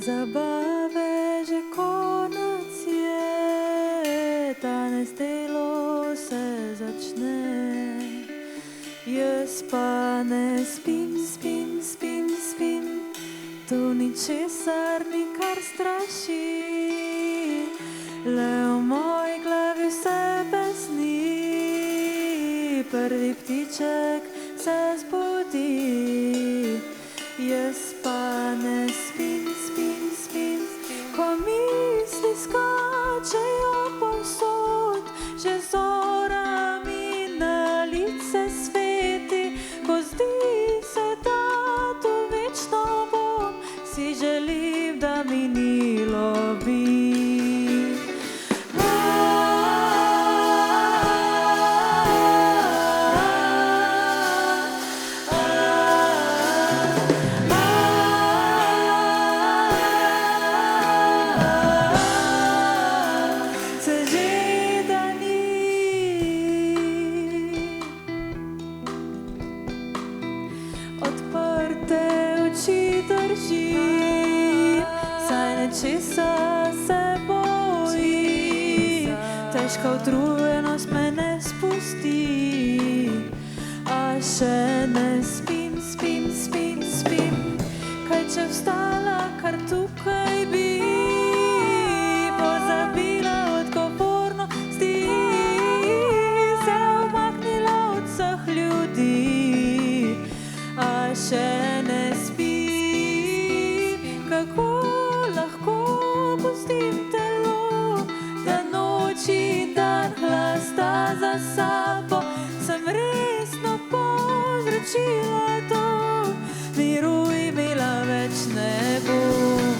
Zabave že konec je, danes delo se začne. Jaz pa ne spim, spim, spim, spim, tu ničesar nikar straši. Le v moji glavi vse besni, prvi ptiček se zbudi. Jaz pa ne spim, spim, spim, ko misli skačejo povsod, že zora mi na lice sveti, ko zdi se, da tu večno bom, si želim, da minilo bi. Česa se boji, težka utrujenost me ne spusti, a še ne spim, spim, spim, spim, kaj če vstala kar tukaj bi, pozabila odgovornosti, se umaknila od vseh ljudi, a še ne spim, kako pustim telo, da noč in dan hlasta za sabo, sem resno povzročila to, miru imela več ne bom.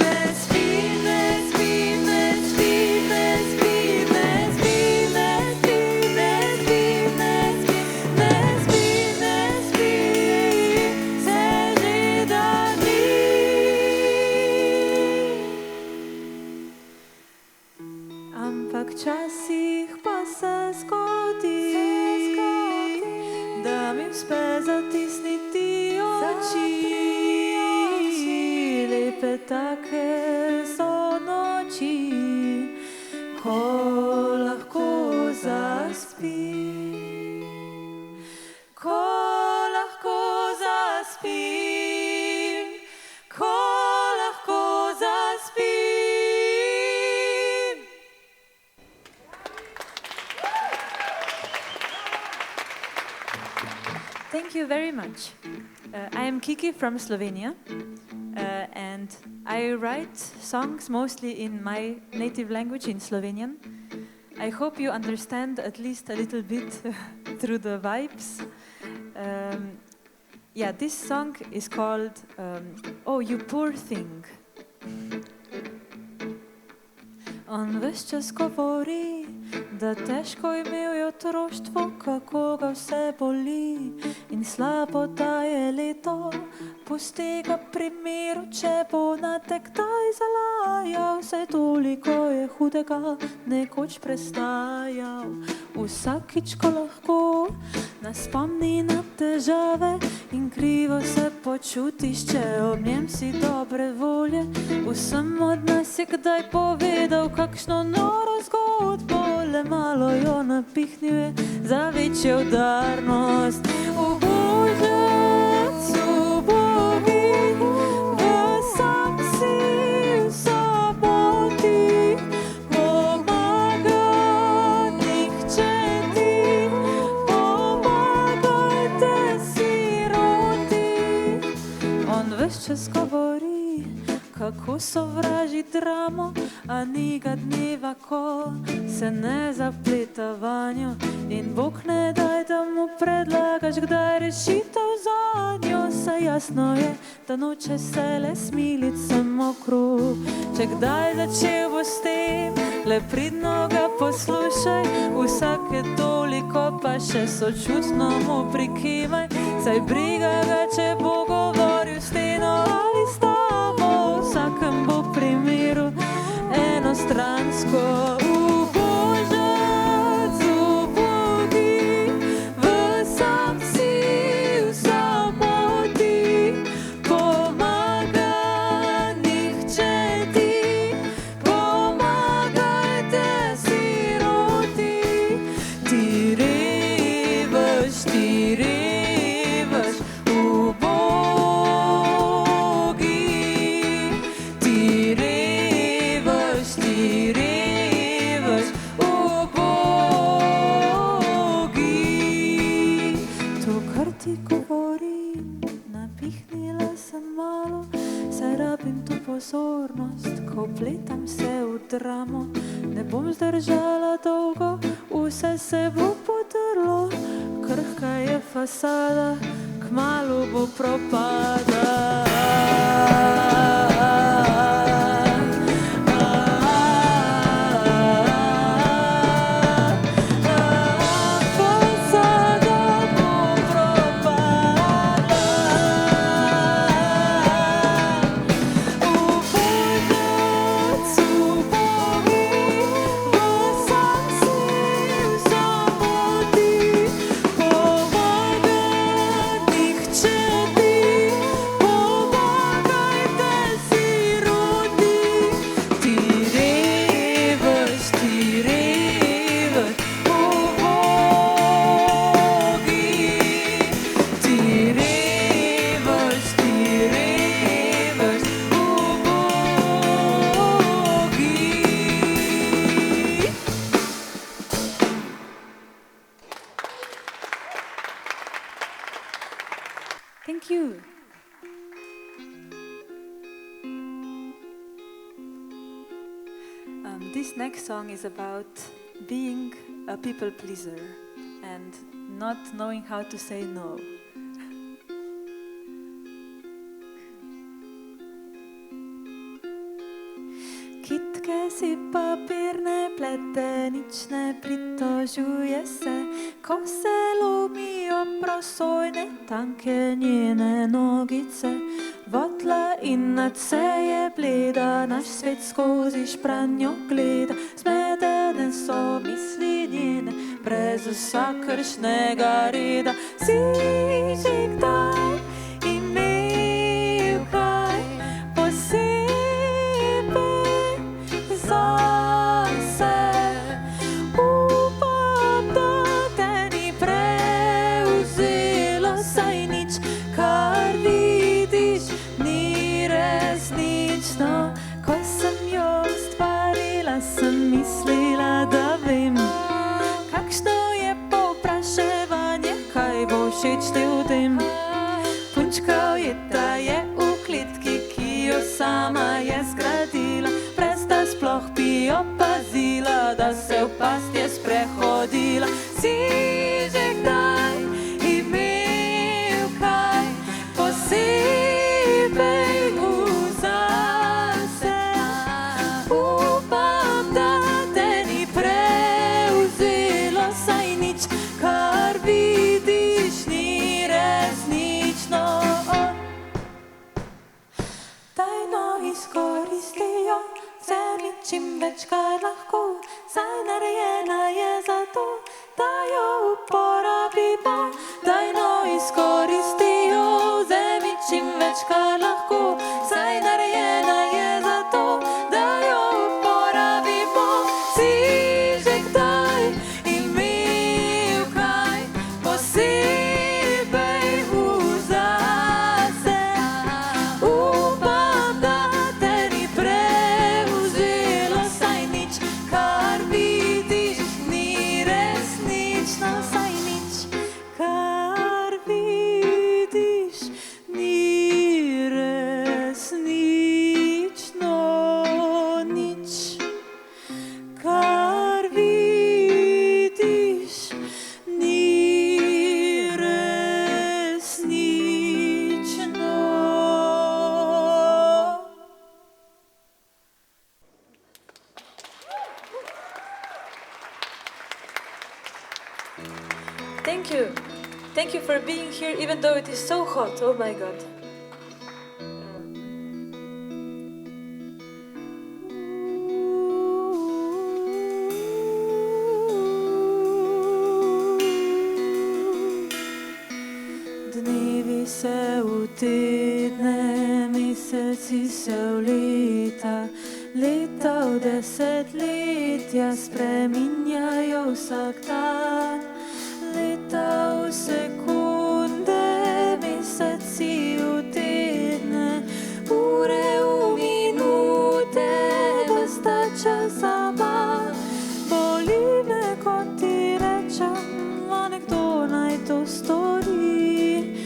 Ne spim, ne spim, ne spim, ne spim, ne spim, ne spim, ne spim, ne spim, ne spim, ne spim, se že dani. Ampak včasih pa se zgodi, da mi uspe zatisniti oči, lepe take so noči, ko lahko zaspim, ko lahko zaspim, ko lahko zaspim. Thank you very much. I am Kiki from Slovenia, and I write songs mostly in my native language, in Slovenian. I hope you understand at least a little bit through the vibes. Yeah, this song is called Oh, You Poor Thing. On ves čas govori, da težko imel je otroštvo, kako ga vse boli in slabo da je leto. Pusti ga pri miru, če bo na te kdaj zalajal, vse toliko je hudega nekoč prestajal. Vsakič, ko lahko nas spomni na težave in krivo se počutiš, če ob njem si dobre volje. Vsem od nas je kdaj povedal kakšno noro zgodbo, le malo jo napihnjuje za večjo udarnost. Božec, ubogi, v sankci, v samoti, pomaga nihče ti, pomagajte siroti. On ves čas govori, kako sovraži dramo, a ni ga dneva, ko se ne zapleta vanjo. In Bog ne daj, da mu predlagaš kdaj rešitev zanjo, saj jasno je, da noče se le smilit samo okrog. Če kdaj začel bo s tem, le pridno ga poslušaj, vsake toliko pa še sočutno mu prikivaj, saj briga ga, če bo govoril s steno ali s tabo, v vsakem bo primeru enostransko. Božec, ubogi, v sankci, v samoti, pomaga splitam se v dramo, ne bom zdržala dolgo, vse se bo potrlo, krhka je fasada, kmalu bo propada. Thank you. This next song is about being a people pleaser and not knowing how to say no. Kitke si papirne plete, nič ne pritožuje se, ko se lomijo prosojne, tanke njene nogice. Votla in nad se je bleda, naš svet skozi špranjo gleda. Zmedene so misli njene, brez vsakršnega reda. Si že kdaj imel kaj posebej zase? Upam, da te ni prevzelo, saj nič, kar vidiš, ni resnično. Ko sem jo ustvarila, sem mislila, da vem, kakšno je povpraševanje, kaj bo všeč ljudem. Punčka ujeta je v klitki, ki jo sama je zgradila, brez da sploh bi opazila, da se v past je sprehodila. Si že kdaj imel kaj posebej zase? Upam, da te ni prevzelo, saj nič, kar vidiš, ni resnično. Tajno izkoristijo, vzemi čim več, kar lahko, saj narejena je za to, da jo uporabimo. Tajno izkoristijo, vzemi čim več, kar lahko, saj narejena je za to, da jo uporabimo. Si že kdaj imel kaj posebej zase? Upam, da te ni prevzelo, saj nič, kar vidiš, ni resnično. Saj nič, kar vidiš, ni resnično. Nič, kar vidiš, ni resnično. Thank you. Thank you for being here, even though it is so hot. Oh my God. Dnevi se v tedne, meseci se v leta, leta v desetletja spreminjajo vsak dan. Leta v sekunde, meseci v tedne, ure v minute, ves ta čas zaman. Boli me, ko ti rečem, a nekdo naj to stori,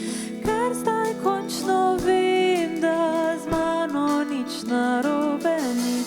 ker zdaj končno vem, da z mano nič narobe ni.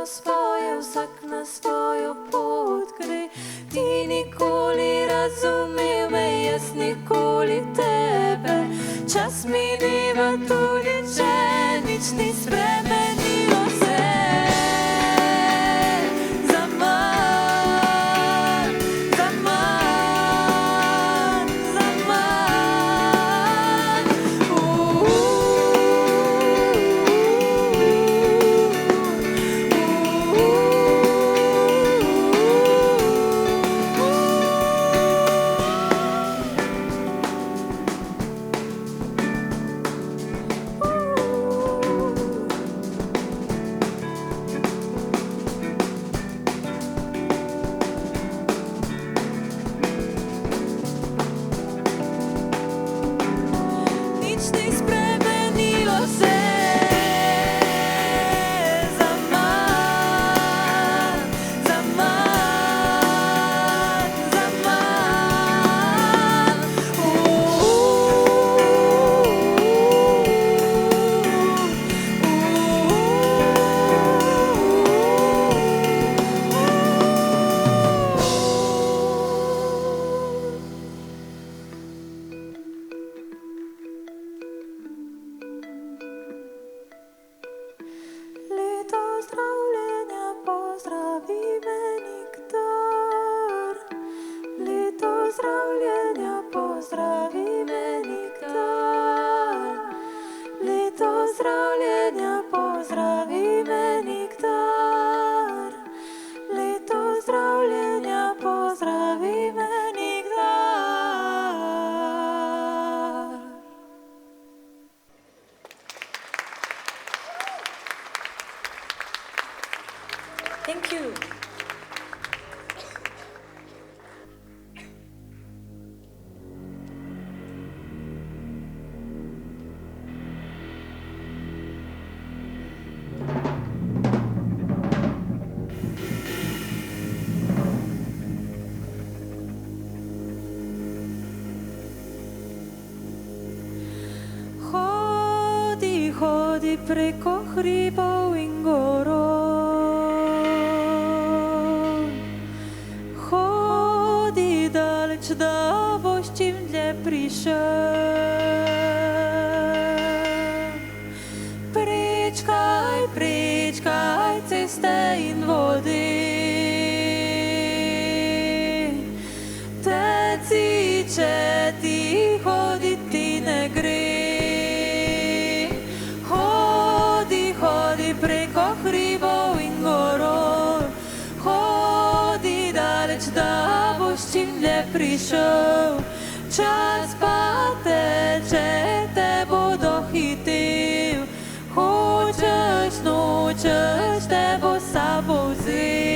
tiho svoje, vsak na svojo pot gre. Ti nikoli razumel me, jaz nikoli tebe. Čas mineva tudi, če nič ni spremenilo se. Thank you. Hodi, hodi preko hribov in gorov. Da boš čim dlje prišel. Prečkaj, prečkaj ceste in vodi. Teci, če ti hoditi ne gre. Hodi, hodi preko hribov in gorov. Hodi daleč, da boš čim dlje prišel. Čas pa teče, te bo dohitil. Hočeš, nočeš, te bo s sabo vzel.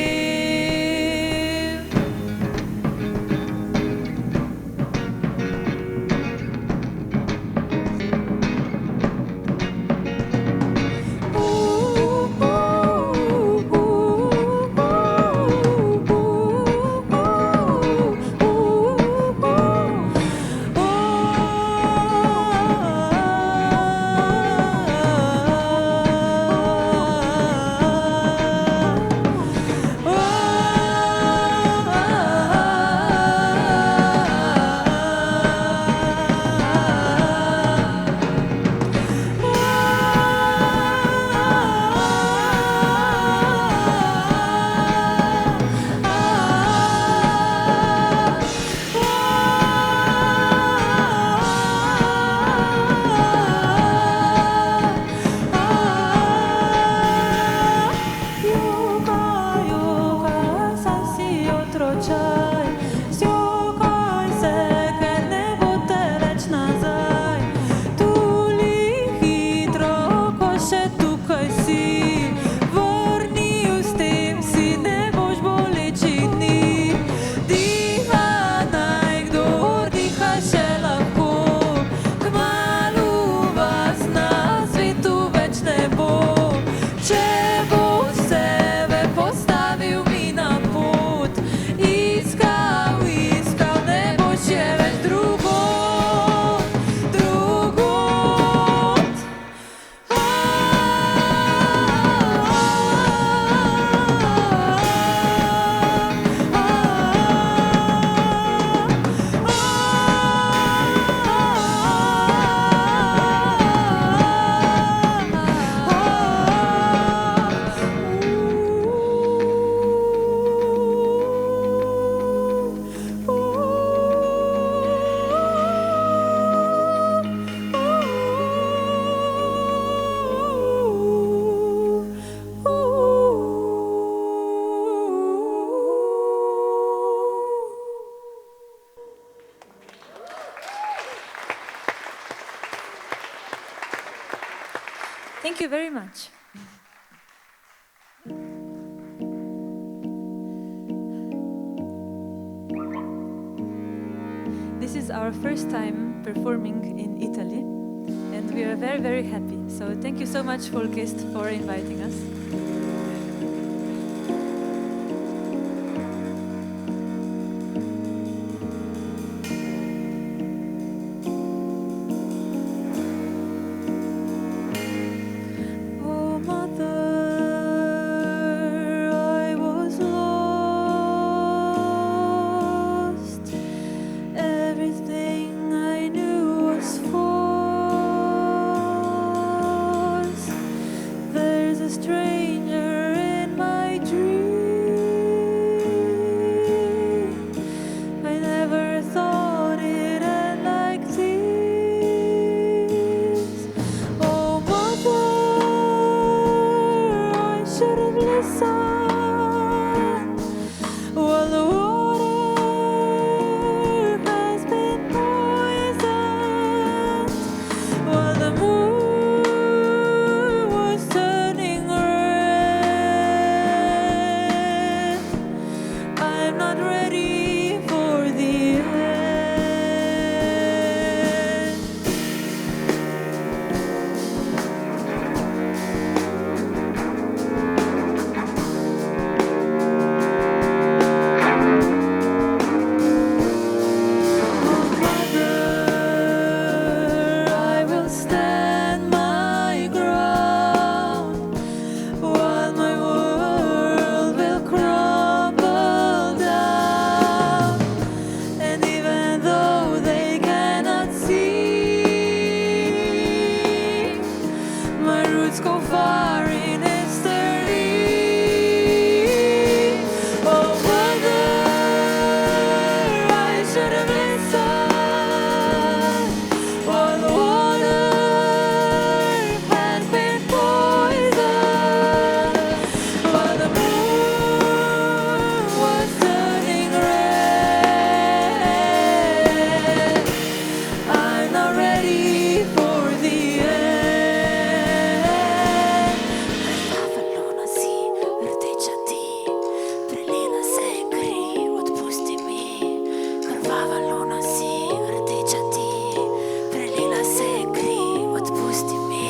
Thank you very much. This is our first time performing in Italy, and we are very, very happy. So thank you so much, Folkest, for inviting us. Oh, mother, I was lost. Everything I knew was false. There's a stranger in my dream. I never thought it'd end like this. Oh, mother, I should have listened. While the water has been poisoned, while the moon was turning red, I'm not ready for the end. Oh, mother, I will stand my ground while my world will crumble down. And even though they cannot see, my roots go far in history. Oh, mother, I should have listened while the water had been poisoned, while the moon was turning red. I'm not ready for the end. Carvalo si, vrtečati, prelila se kri, odpusti mi. Carvalo si, vrtečati, prelila se kri, odpusti mi.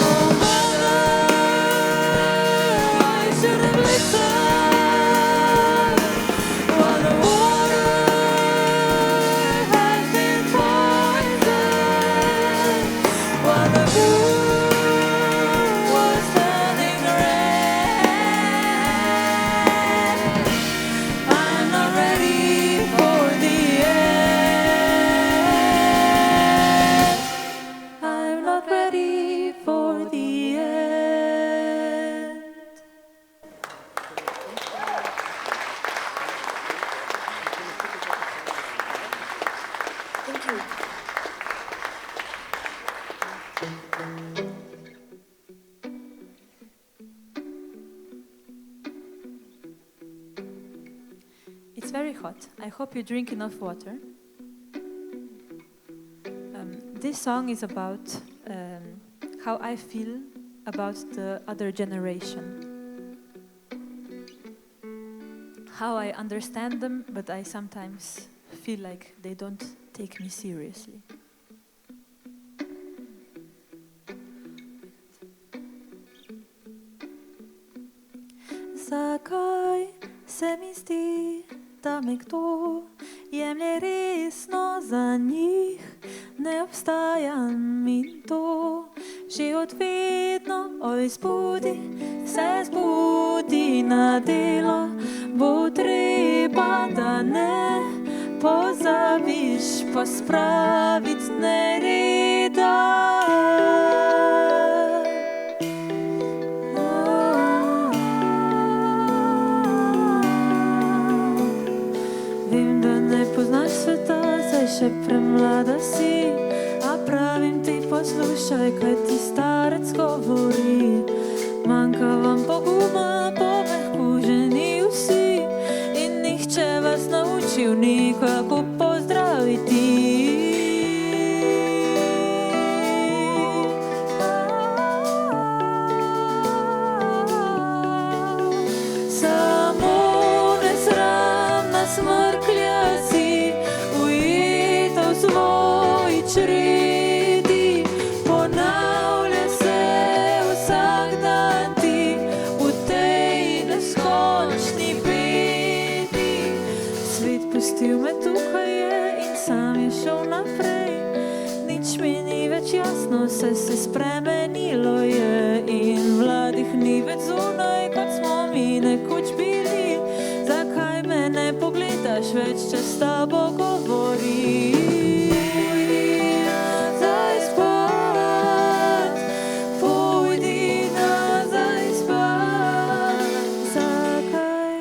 Oh, mother, I should have listened while the water has been poisoned, while the moon was turning red. I'm not ready for the end. I'm not ready for the end. Thank you. It's very hot. I hope you drink enough water. This song is about how I feel about the other generation. How I understand them, but I sometimes feel like they don't take me seriously. Zakaj se mi zdi, da me kdo jemlje resno, za njih ne obstajam in to že od vedno. Oj, zbudi se, zbudi na delo, bo treba, da ne pozabiš pospraviti nereda. še premlada si, a pravim ti poslušaj, kaj ti starec govori. Manjka vam poguma, pomehkuženi vsi in nihče vas naučil nikako pozdraviti. Samo nesramna smrklja si, ujeta v svoji čredi, ponavlja se vsak dan ti v tej neskončni bedi. Svet pustil me tukaj je in sam je šel naprej, nič mi ni več jasno, vse se spremenilo je in mladih ni več zunaj, kot smo mi nekoč bili. Zakaj me ne pogledaš več, če s tabo govori? Pojdi nazaj spat, pojdi nazaj spat. Zakaj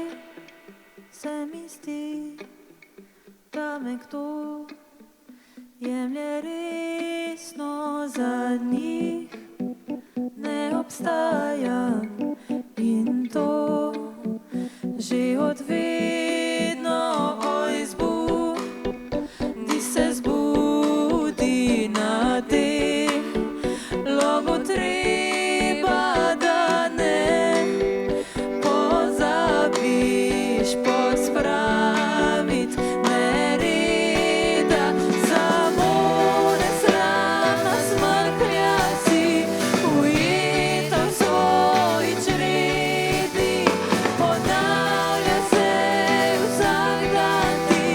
se mi zdi, da me kdo jemlje resno, za njih ne obstajam in to že od vedno. Oj, zbudi se, zbudi na teh, logotreba, da ne pozabiš pospravit nereda. Samo nesramna smrklja si, ujeta v svoji čredi, ponavlja se vsak dan ti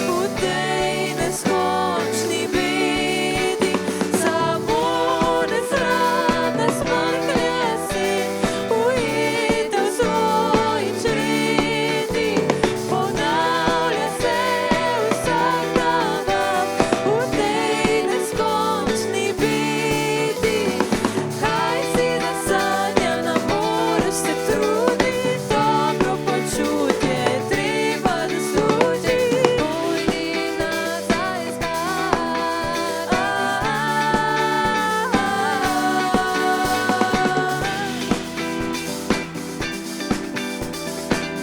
v tej neskončni bedi. Samo nesramna smrklja si, ujeta v svoji čredi, ponavlja se vsak dan v tej neskončni bedi. Kaj si nasanjana, moraš se truditi, dobro počutje treba zaslužiti. Pojdi nazaj spat.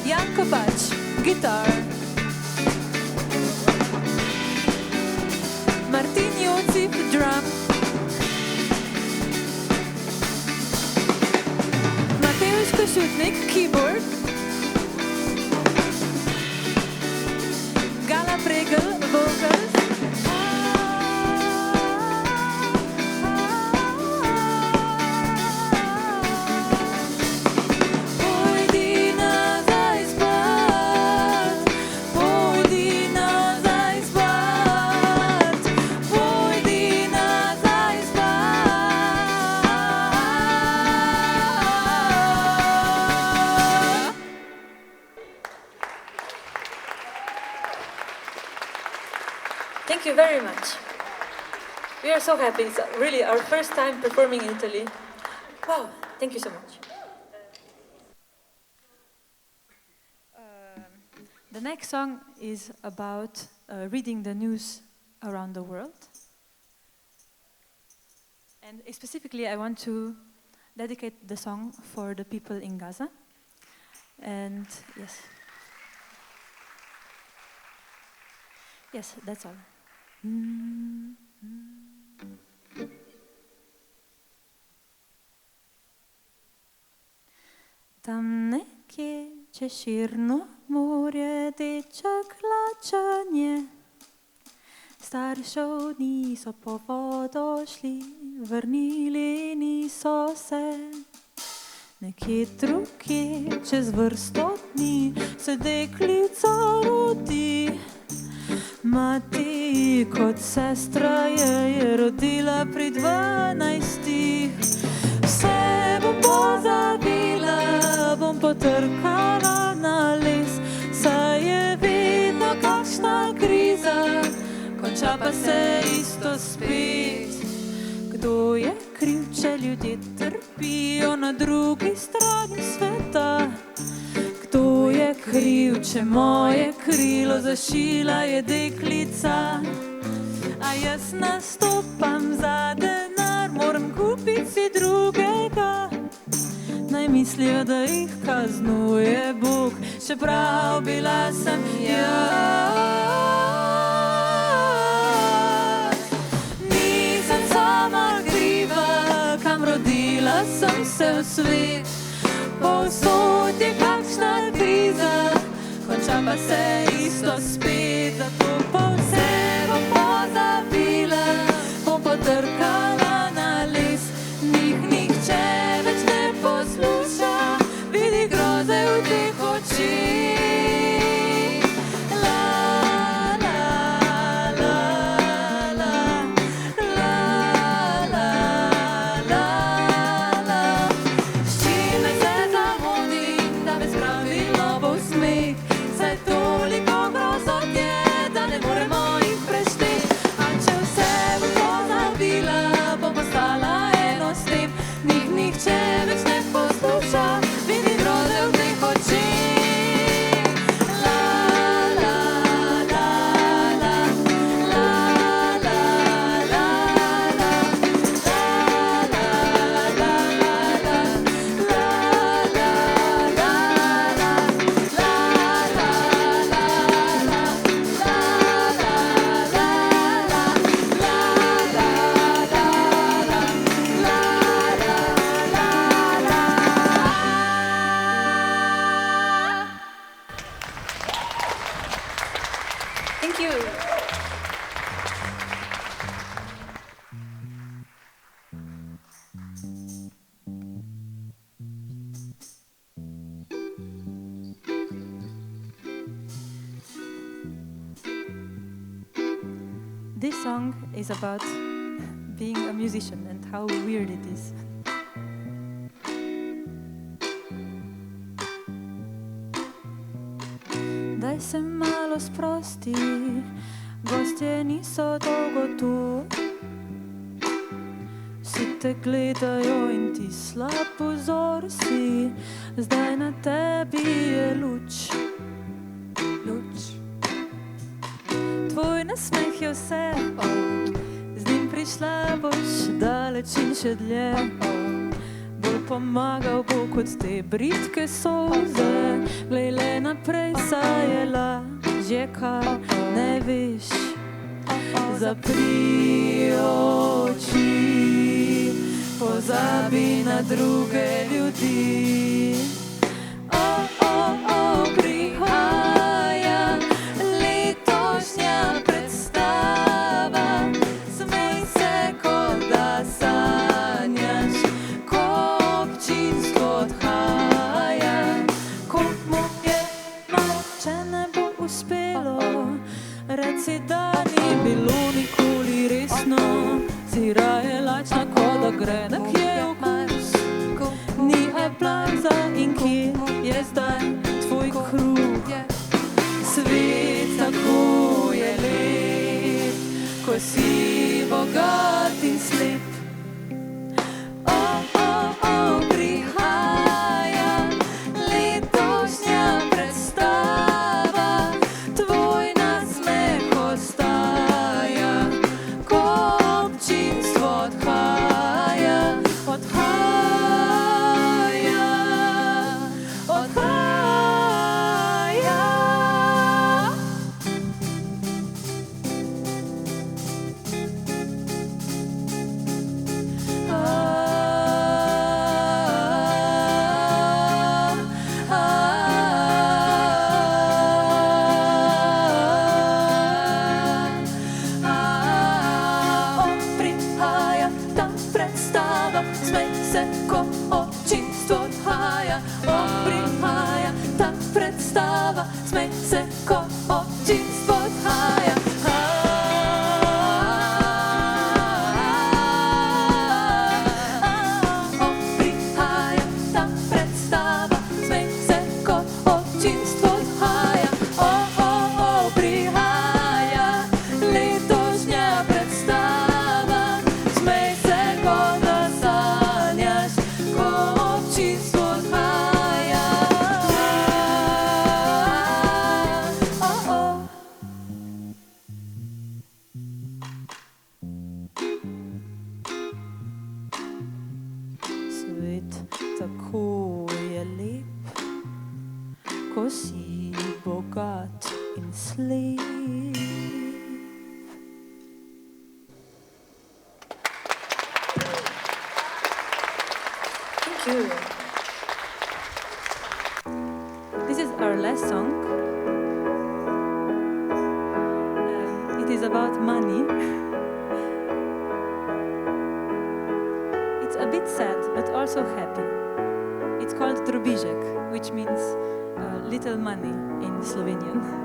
Jan Kopač, gitar. Martin Jocip, drum. Mateusz Košutnik, keyboard. Gala Pregel, vocals. Pojdi nazaj spat, pojdi nazaj spat, pojdi nazaj spat. Thank you very much. We are so happy. It's really our first time performing in Italy. Wow, thank you so much. The next song is about reading the news around the world. And specifically, I want to dedicate the song for the people in Gaza. And yes. Yes, that's all. Tam nekje čez širno morje teče klačanje. Staršev niso po vodo šli, vrnili niso se. Nekje drugje čez vrsto dni se deklica rodi. Mati kot sestra je rodila pri 12. Vse bom pozabila, bom potrkala na les, saj je vedno kakšna kriza, konča pa se isto spet. Kdo je kriv, če ljudje trpijo na drugi strani sveta? Kdo je kriv, če moje krilo zašila je deklica? a jaz nastopam za denar, moram kupiti si drugega. Naj mislijo, da jih kaznuje Bog, čeprav bila sem jaz. Nisem sama kriva, kam rodila sem se v svet. Povsod je kakšna kriza, konča pa se isto spet. Zato po vse bom pozabila, bom potrkala na les. Nihče več ne posluša, vidi groze v teh očeh. La, la, la, la, la, la, la, la. S čim naj se zamodim, da me spravilo bo v smeh, saj toliko grozot je, da ne moremo jih prešteti. A če vse bom pozabila, bom postala eno s tem. Nihče več ne posluša, vidi groze v teh očeh. La, la, la, la, la, la, la, la, la, la, Thank you. This song is about being a musician and how weird it is. Daj se malo sprosti, gostje niso dolgo tu. Vsi te gledajo in ti slab pozor si, zdaj na tebi je luč. Tvoj nasmeh je vse, z njim prišla boš daleč in še dlje. Bolj pomagal bo kot te bridke solze, glej le naprej, saj je lažje, kar ne veš. Zapri oči, pozabi na druge ljudi. Prihaja letošnja predstava, smej se, kot da sanjaš, ko občinstvo odhaja. Ko mu je mar, če ne bo uspelo, reci, da ni bilo nikoli resno. Si raje lačna, kot da gre nekje okus. Ni aplauza in kje je zdaj tvoj kruh. Svet tako je lep, ko si bogat in slep. Prihaja letošnja predstava, tvoj nasmeh ostaja, ko občinstvo odhaja. in sleep. Thank you. This is our last song. It is about money. It's a bit sad, but also happy. It's called Drobižek, which means little money in Slovenian.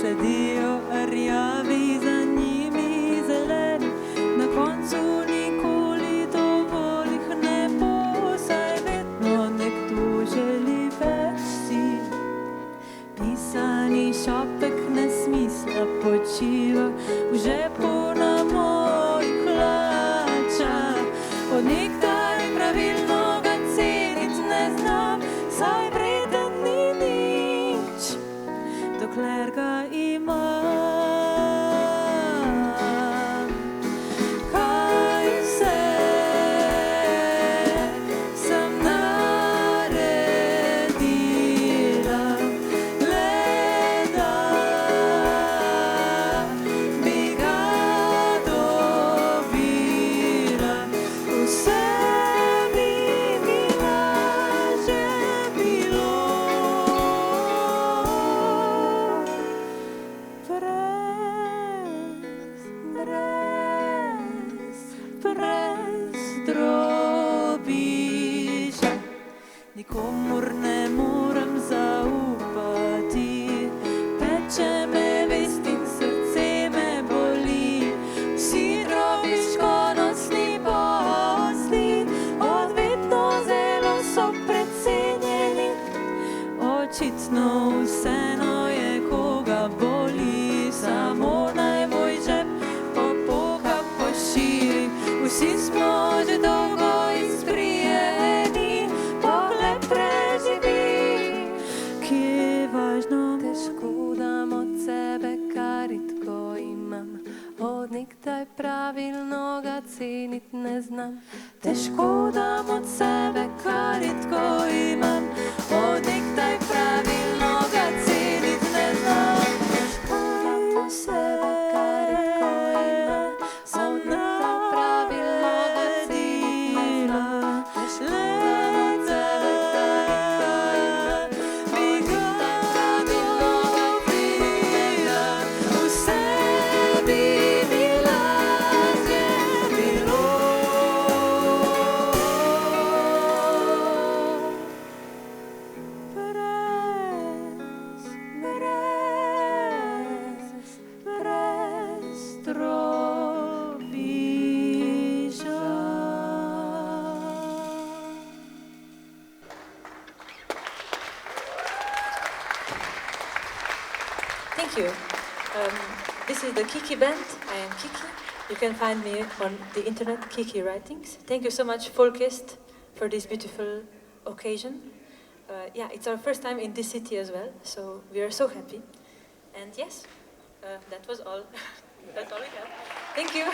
Sledijo rjavi, za njimi zeleni, na koncu nikoli dovolj jih ne bo, saj vedno nekdo želi več si. Pisani šopek nesmisla počiva v žepu na mojih hlačah. Od nekdaj pravilno ga cenit ne znam, saj vreden ni nič, dokler ga imam. Kaj vse sem naredila, le da bi ga dobila. Vse bi mi lažje bilo brez drobiža. Nikomur ne morem zaupati, peče me vest in srce me boli. Vsi drobižkonosni posli odvedno zelo so precenjeni. Očitno vseeno je, koga boli, samo naj moj žep popoka poširi. Vsi smo že dolgo izprijeni, pogled preživi, ki je važno. Težko dam od sebe, kar redko imam, od nekdaj pravilno ga cenit ne znam. Težko dam od sebe, kar redko imam, od nekdaj pravilno ga cenit ne znam. Težko dam od sebe, kar redko imam, od nekdaj pravilno ga cenit ne znam. Težko dam od sebe, kar redko imam, Bi ga dobila, vse bi mi lažje bilo. Brez drobiža. Thank you. This is the Kiki Band. I am Kiki. You can find me on the internet, Kiki Writings. Thank you so much, Folkist, for this beautiful occasion. Yeah, it's our first time in this city as well, so we are so happy. And yes, that was all. That's all we have. Thank you.